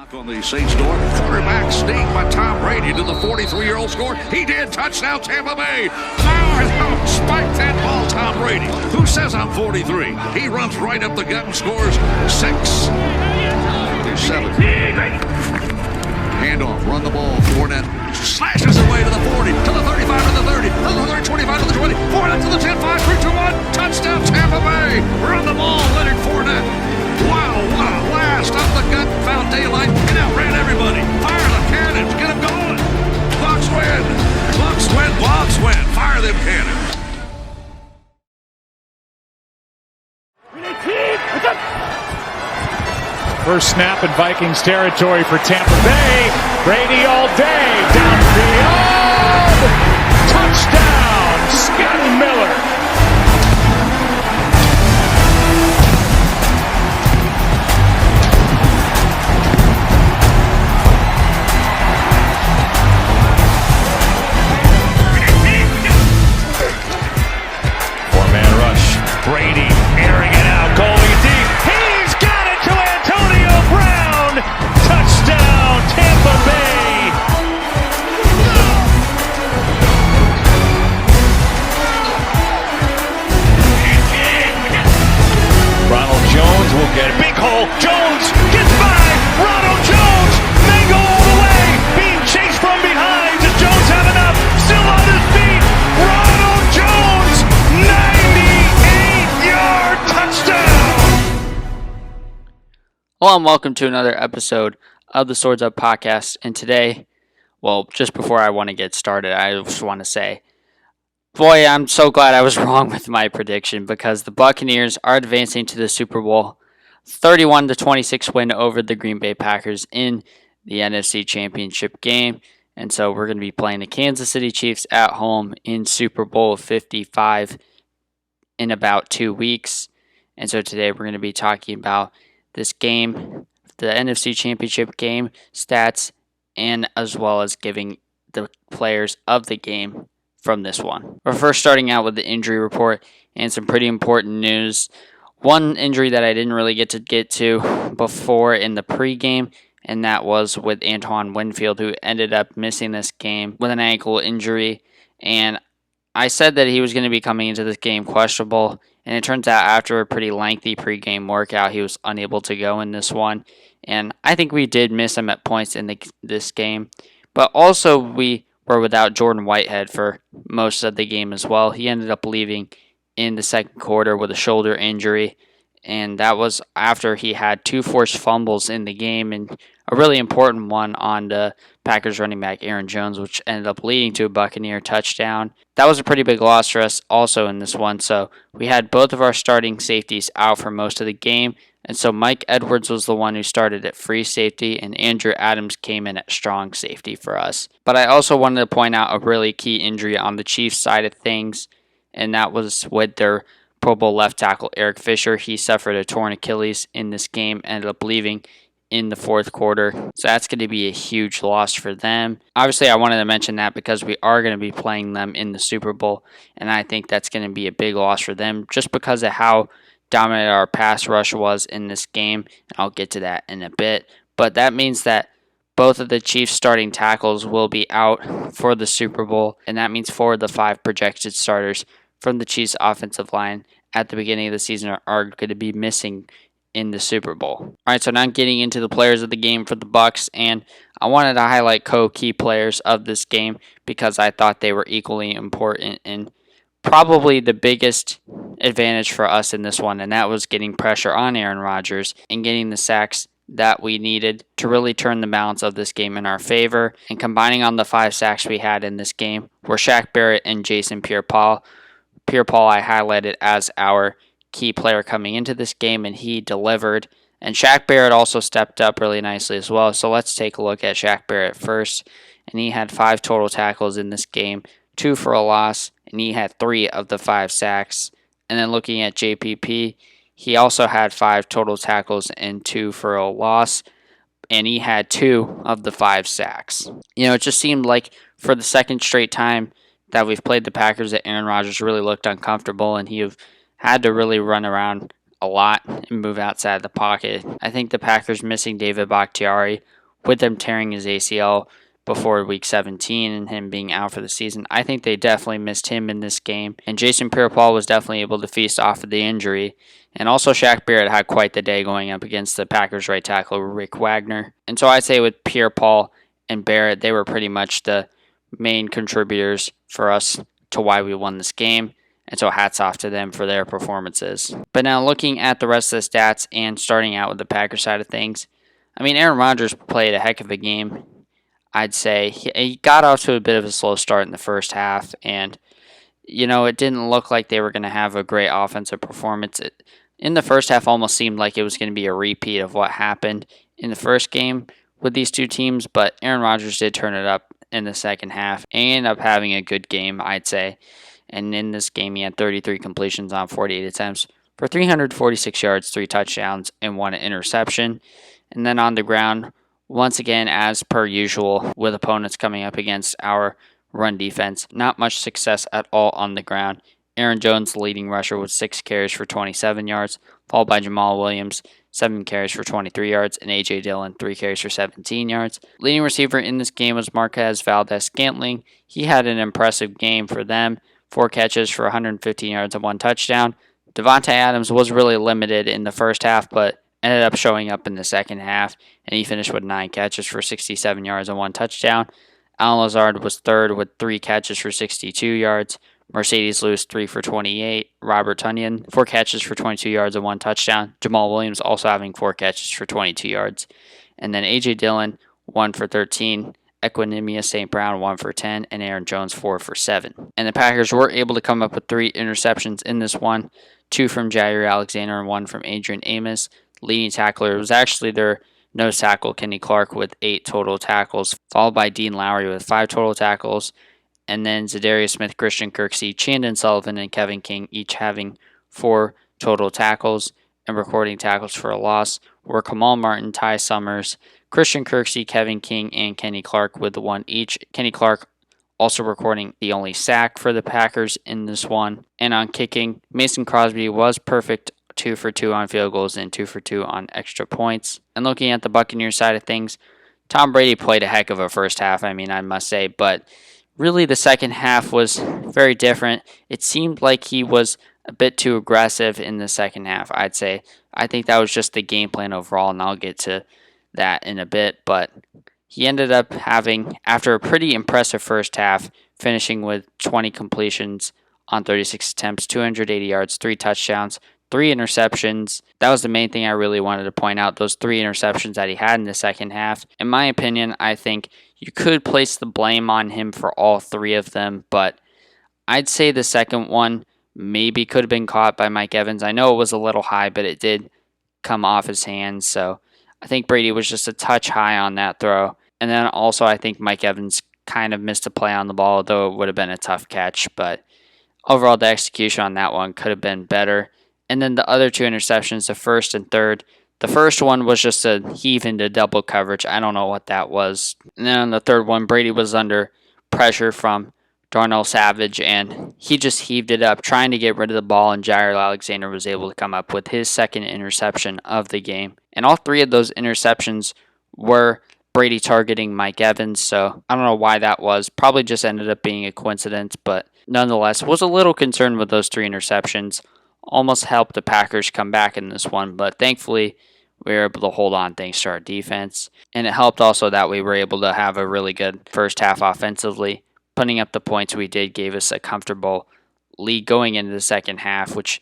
Knock on the Saints door. Quarterback sneak by Tom Brady to the 43-year-old score. He did. Touchdown, Tampa Bay. Now, spike that ball, Tom Brady. Who says I'm 43? He runs right up the gut and scores 6. 7. Handoff, run the ball. Fournette slashes away to the 40, to the 35, to the 30, to the 30, 25, to the 20. Fournette to the 10, 5, 3, 2, 1. Touchdown, Tampa Bay. Run the ball, Leonard Fournette. Wow, what a blast up the gut, found daylight, and outran everybody. Fire the cannons, get them going. Bucs win. Bucs win, Bucs win. Fire them cannons. First snap in Vikings territory for Tampa Bay. Brady all day. Downfield. Touchdown, Scott Miller. Four-man rush. Brady airing it out, going deep. He's got it to Antonio Brown. Touchdown, Tampa Bay. Ronald Jones will get it. Big hole. Jones gets by. Ronald Jones may go all the way. Being chased from behind. Does Jones have enough? Still on his feet. Ronald Jones, 98-yard touchdown. Hello and welcome to another episode of the Swords Up podcast. And today, well, just before I want to get started, I just want to say, boy, I'm so glad I was wrong with my prediction because the Buccaneers are advancing to the Super Bowl. 31-26 win over the Green Bay Packers in the NFC Championship game. And so we're going to be playing the Kansas City Chiefs at home in Super Bowl 55 in about 2 weeks. And so today we're going to be talking about this game, the NFC Championship game, stats, and as well as giving the players of the game from this one. We're first starting out with the injury report and some pretty important news. One injury that I didn't really get to before in the pregame, and that was with Antoine Winfield, who ended up missing this game with an ankle injury. And I said that he was going to be coming into this game questionable, and it turns out after a pretty lengthy pregame workout, he was unable to go in this one. And I think we did miss him at points in this game. But also we were without Jordan Whitehead for most of the game as well. He ended up leaving in the second quarter with a shoulder injury, and that was after he had 2 forced fumbles in the game and a really important one on the Packers running back Aaron Jones, which ended up leading to a Buccaneer touchdown. That was a pretty big loss for us also in this one, so we had both of our starting safeties out for most of the game, and so Mike Edwards was the one who started at free safety, and Andrew Adams came in at strong safety for us. But I also wanted to point out a really key injury on the Chiefs side of things, and that was with their Pro Bowl left tackle Eric Fisher. He suffered a torn Achilles in this game, ended up leaving in the fourth quarter. So that's going to be a huge loss for them. Obviously, I wanted to mention that because we are going to be playing them in the Super Bowl, and I think that's going to be a big loss for them just because of how dominant our pass rush was in this game, and I'll get to that in a bit. But that means that both of the Chiefs' starting tackles will be out for the Super Bowl, and that means 4 of the 5 projected starters from the Chiefs' offensive line at the beginning of the season are going to be missing in the Super Bowl. All right, so now I'm getting into the players of the game for the Bucs, and I wanted to highlight key players of this game because I thought they were equally important and probably the biggest advantage for us in this one, and that was getting pressure on Aaron Rodgers and getting the sacks that we needed to really turn the balance of this game in our favor. And combining on the 5 sacks we had in this game were Shaq Barrett and Jason Pierre-Paul. Pierre-Paul I highlighted as our key player coming into this game, and he delivered. And Shaq Barrett also stepped up really nicely as well. So let's take a look at Shaq Barrett first. And he had 5 total tackles in this game, 2 for a loss, and he had 3 of the 5 sacks. And then looking at JPP, he also had 5 total tackles and 2 for a loss, and he had 2 of the 5 sacks. You know, it just seemed like for the second straight time that we've played the Packers that Aaron Rodgers really looked uncomfortable, and he had to really run around a lot and move outside the pocket. I think the Packers missing David Bakhtiari, with them tearing his ACL before week 17 and him being out for the season, I think they definitely missed him in this game. And Jason Pierre-Paul was definitely able to feast off of the injury. And also Shaq Barrett had quite the day going up against the Packers right tackle Rick Wagner. And so I'd say with Pierre-Paul and Barrett, they were pretty much the main contributors for us to why we won this game. And so hats off to them for their performances. But now looking at the rest of the stats and starting out with the Packers side of things, I mean, Aaron Rodgers played a heck of a game. I'd say he got off to a bit of a slow start in the first half, and it didn't look like they were going to have a great offensive performance. In the first half, almost seemed like it was going to be a repeat of what happened in the first game with these two teams, but Aaron Rodgers did turn it up in the second half and ended up having a good game, I'd say. And in this game, he had 33 completions on 48 attempts for 346 yards, 3 touchdowns, and 1 interception. And then on the ground, once again, as per usual, with opponents coming up against our run defense, not much success at all on the ground. Aaron Jones, the leading rusher, with 6 carries for 27 yards, followed by Jamal Williams, 7 carries for 23 yards, and A.J. Dillon, 3 carries for 17 yards. Leading receiver in this game was Marquez Valdez-Scantling. He had an impressive game for them, 4 catches for 115 yards and 1 touchdown. Devontae Adams was really limited in the first half, but ended up showing up in the second half, and he finished with 9 catches for 67 yards and 1 touchdown. Alan Lazard was third with 3 catches for 62 yards. Mercedes Lewis, 3 for 28. Robert Tonyan, 4 catches for 22 yards and 1 touchdown. Jamal Williams also having 4 catches for 22 yards. And then A.J. Dillon, 1 for 13. Equanimous St. Brown, 1 for 10. And Aaron Jones, 4 for 7. And the Packers were able to come up with 3 interceptions in this one. 2 from Jair Alexander and 1 from Adrian Amos. Leading tackler was actually their nose tackle, Kenny Clark, with 8 total tackles, followed by Dean Lowry with 5 total tackles, and then Zadarius Smith, Christian Kirksey, Chandon Sullivan, and Kevin King each having 4 total tackles, and recording tackles for a loss were Kamal Martin, Ty Summers, Christian Kirksey, Kevin King, and Kenny Clark with 1 each. Kenny Clark also recording the only sack for the Packers in this one. And on kicking, Mason Crosby was perfect, 2 for 2 on field goals and 2 for 2 on extra points. And looking at the Buccaneers side of things, Tom Brady played a heck of a first half, I must say, but really the second half was very different. It seemed like he was a bit too aggressive in the second half, I'd say. I think that was just the game plan overall, and I'll get to that in a bit, but he ended up having, after a pretty impressive first half, finishing with 20 completions on 36 attempts, 280 yards, 3 touchdowns, 3 interceptions. That was the main thing I really wanted to point out, those 3 interceptions that he had in the second half. In my opinion, I think you could place the blame on him for all 3 of them, but I'd say the second one maybe could have been caught by Mike Evans. I know it was a little high, but it did come off his hands, so I think Brady was just a touch high on that throw. And then also I think Mike Evans kind of missed a play on the ball, though it would have been a tough catch, but overall the execution on that one could have been better. And then the other 2 interceptions, the first and third. The first one was just a heave into double coverage. I don't know what that was. And then on the third one, Brady was under pressure from Darnell Savage, and he just heaved it up, trying to get rid of the ball, and Jair Alexander was able to come up with his second interception of the game. And all 3 of those interceptions were Brady targeting Mike Evans, so I don't know why that was. Probably just ended up being a coincidence, but nonetheless, was a little concerned with those 3 interceptions. Almost helped the Packers come back in this one, but thankfully we were able to hold on thanks to our defense. And it helped also that we were able to have a really good first half offensively. Putting up the points we did gave us a comfortable lead going into the second half, which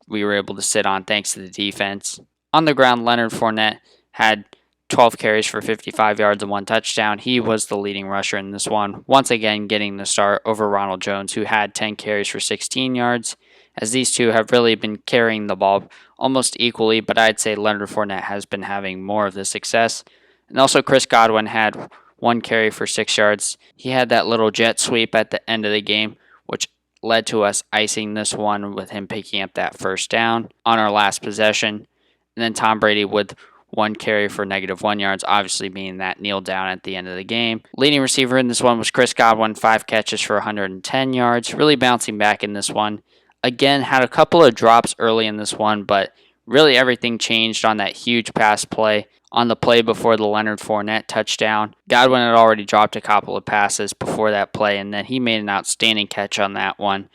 we were able to sit on thanks to the defense. On the ground, Leonard Fournette had 12 carries for 55 yards and 1 touchdown. He was the leading rusher in this one, once again getting the start over Ronald Jones, who had 10 carries for 16 yards, as these two have really been carrying the ball almost equally, but I'd say Leonard Fournette has been having more of the success. And also Chris Godwin had 1 carry for 6 yards. He had that little jet sweep at the end of the game, which led to us icing this one with him picking up that first down on our last possession. And then Tom Brady with 1 carry for -1 yards, obviously being that kneel down at the end of the game. Leading receiver in this one was Chris Godwin, 5 catches for 110 yards, really bouncing back in this one. Again, had a couple of drops early in this one, but Really everything changed on that huge pass play. On the play before the Leonard Fournette touchdown, Godwin had already dropped a couple of passes before that play, and then he made an outstanding catch on that one.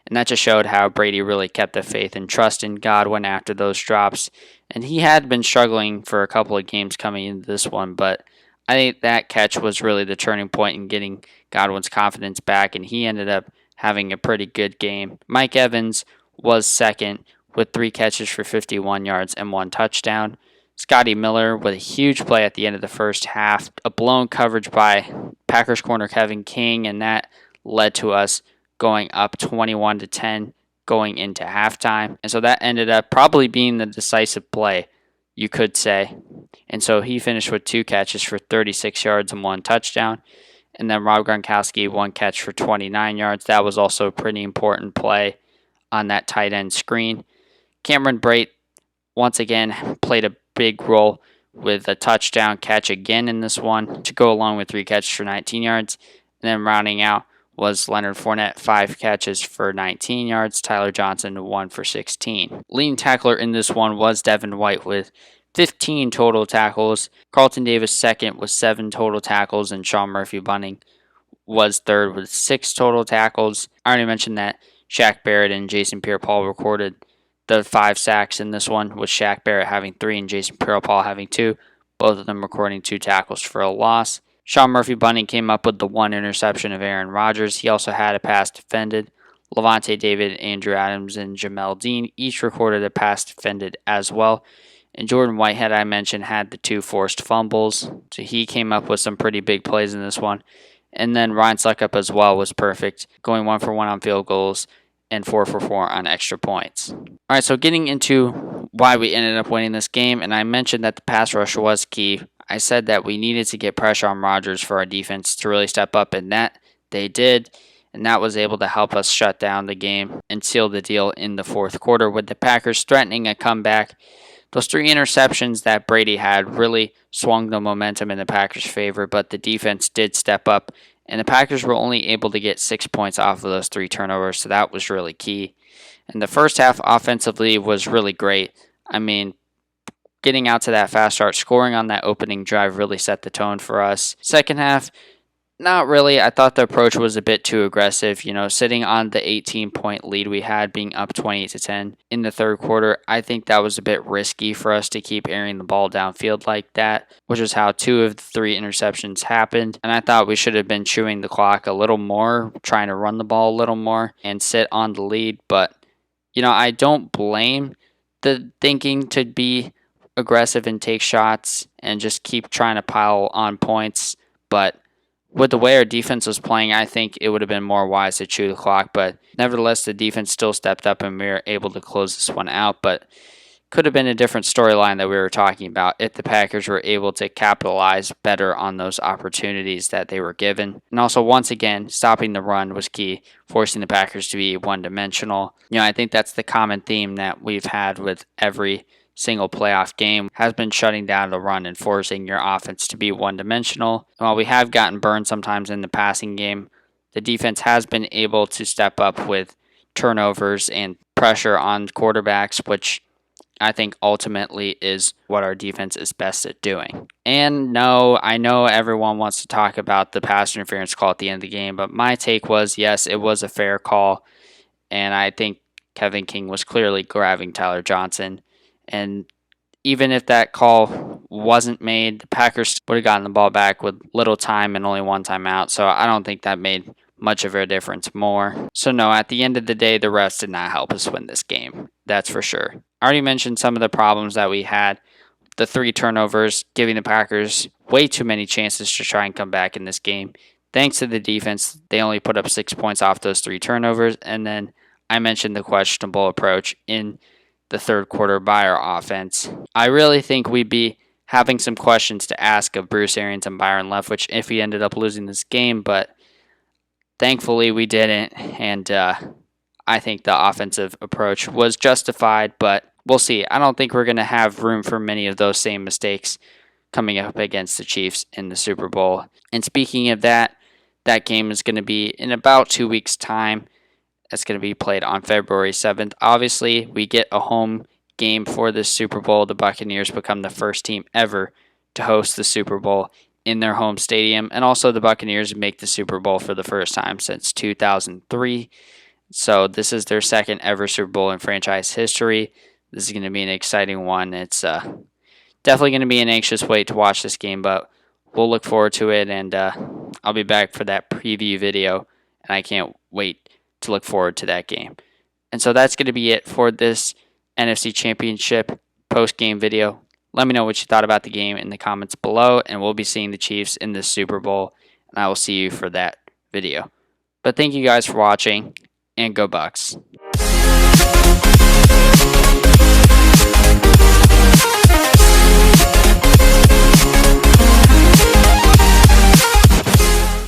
And that just showed how Brady really kept the faith and trust in Godwin after those drops. And he had been struggling for a couple of games coming into this one, but I think that catch was really the turning point in getting Godwin's confidence back, and he ended up having a pretty good game. Mike Evans was second with 3 catches for 51 yards and 1 touchdown. Scotty Miller with a huge play at the end of the first half, a blown coverage by Packers corner Kevin King, and that led to us going up 21-10 going into halftime. And so that ended up probably being the decisive play, you could say. And so he finished with 2 catches for 36 yards and 1 touchdown. And then Rob Gronkowski, 1 catch for 29 yards. That was also a pretty important play on that tight end screen. Cameron Brate, once again, played a big role with a touchdown catch again in this one to go along with 3 catches for 19 yards. And then rounding out was Leonard Fournette, 5 catches for 19 yards. Tyler Johnson, 1 for 16. Leading tackler in this one was Devin White with 15 total tackles. Carlton Davis second with 7 total tackles, and Sean Murphy-Bunting was third with 6 total tackles. I already mentioned that Shaq Barrett and Jason Pierre-Paul recorded the 5 sacks in this one, with Shaq Barrett having 3 and Jason Pierre-Paul having 2, both of them recording 2 tackles for a loss. Sean Murphy-Bunting came up with the 1 interception of Aaron Rodgers. He also had a pass defended. Levante David, Andrew Adams, and Jamel Dean each recorded a pass defended as well. And Jordan Whitehead, I mentioned, had the 2 forced fumbles. So he came up with some pretty big plays in this one. And then Ryan Suckup as well was perfect, going 1 for 1 on field goals and 4 for 4 on extra points. All right, so getting into why we ended up winning this game, and I mentioned that the pass rush was key. I said that we needed to get pressure on Rodgers for our defense to really step up, and that they did. And that was able to help us shut down the game and seal the deal in the fourth quarter, with the Packers threatening a comeback. Those 3 interceptions that Brady had really swung the momentum in the Packers' favor, but the defense did step up, and the Packers were only able to get 6 points off of those 3 turnovers, so that was really key. And the first half offensively was really great. I mean, getting out to that fast start, scoring on that opening drive really set the tone for us. Second half, not really. I thought the approach was a bit too aggressive. Sitting on the 18-point lead we had, being up 28-10 in the third quarter, I think that was a bit risky for us to keep airing the ball downfield like that, which is how 2 of the 3 interceptions happened. And I thought we should have been chewing the clock a little more, trying to run the ball a little more and sit on the lead. But, I don't blame the thinking to be aggressive and take shots and just keep trying to pile on points. But with the way our defense was playing, I think it would have been more wise to chew the clock. But nevertheless, the defense still stepped up and we were able to close this one out. But could have been a different storyline that we were talking about if the Packers were able to capitalize better on those opportunities that they were given. And also, once again, stopping the run was key, forcing the Packers to be one-dimensional. I think that's the common theme that we've had with every single playoff game, has been shutting down the run and forcing your offense to be one-dimensional. While we have gotten burned sometimes in the passing game, the defense has been able to step up with turnovers and pressure on quarterbacks, which I think ultimately is what our defense is best at doing. And no, I know everyone wants to talk about the pass interference call at the end of the game, but my take was, yes, it was a fair call, and I think Kevin King was clearly grabbing Tyler Johnson. And even if that call wasn't made, the Packers would have gotten the ball back with little time and only 1 timeout. So I don't think that made much of a difference more. So no, at the end of the day, the refs did not help us win this game. That's for sure. I already mentioned some of the problems that we had. The 3 turnovers, giving the Packers way too many chances to try and come back in this game. Thanks to the defense, they only put up 6 points off those 3 turnovers. And then I mentioned the questionable approach in the third quarter by our offense. I really think we'd be having some questions to ask of Bruce Arians and Byron Leftwich if we ended up losing this game, but thankfully we didn't, and I think the offensive approach was justified, but we'll see. I don't think we're going to have room for many of those same mistakes coming up against the Chiefs in the Super Bowl. And speaking of that, that game is going to be in about 2 weeks' time. That's going to be played on February 7th. Obviously, we get a home game for this Super Bowl. The Buccaneers become the first team ever to host the Super Bowl in their home stadium, and also the Buccaneers make the Super Bowl for the first time since 2003. So this is their second ever Super Bowl in franchise history. This is going to be an exciting one. It's definitely going to be an anxious wait to watch this game, but we'll look forward to it, and I'll be back for that preview video, and I can't wait to look forward to that game. And so that's going to be it for this NFC Championship post-game video. Let me know what you thought about the game in the comments below, and we'll be seeing the Chiefs in the Super Bowl, and I will see you for that video. But thank you guys for watching, and go Bucs.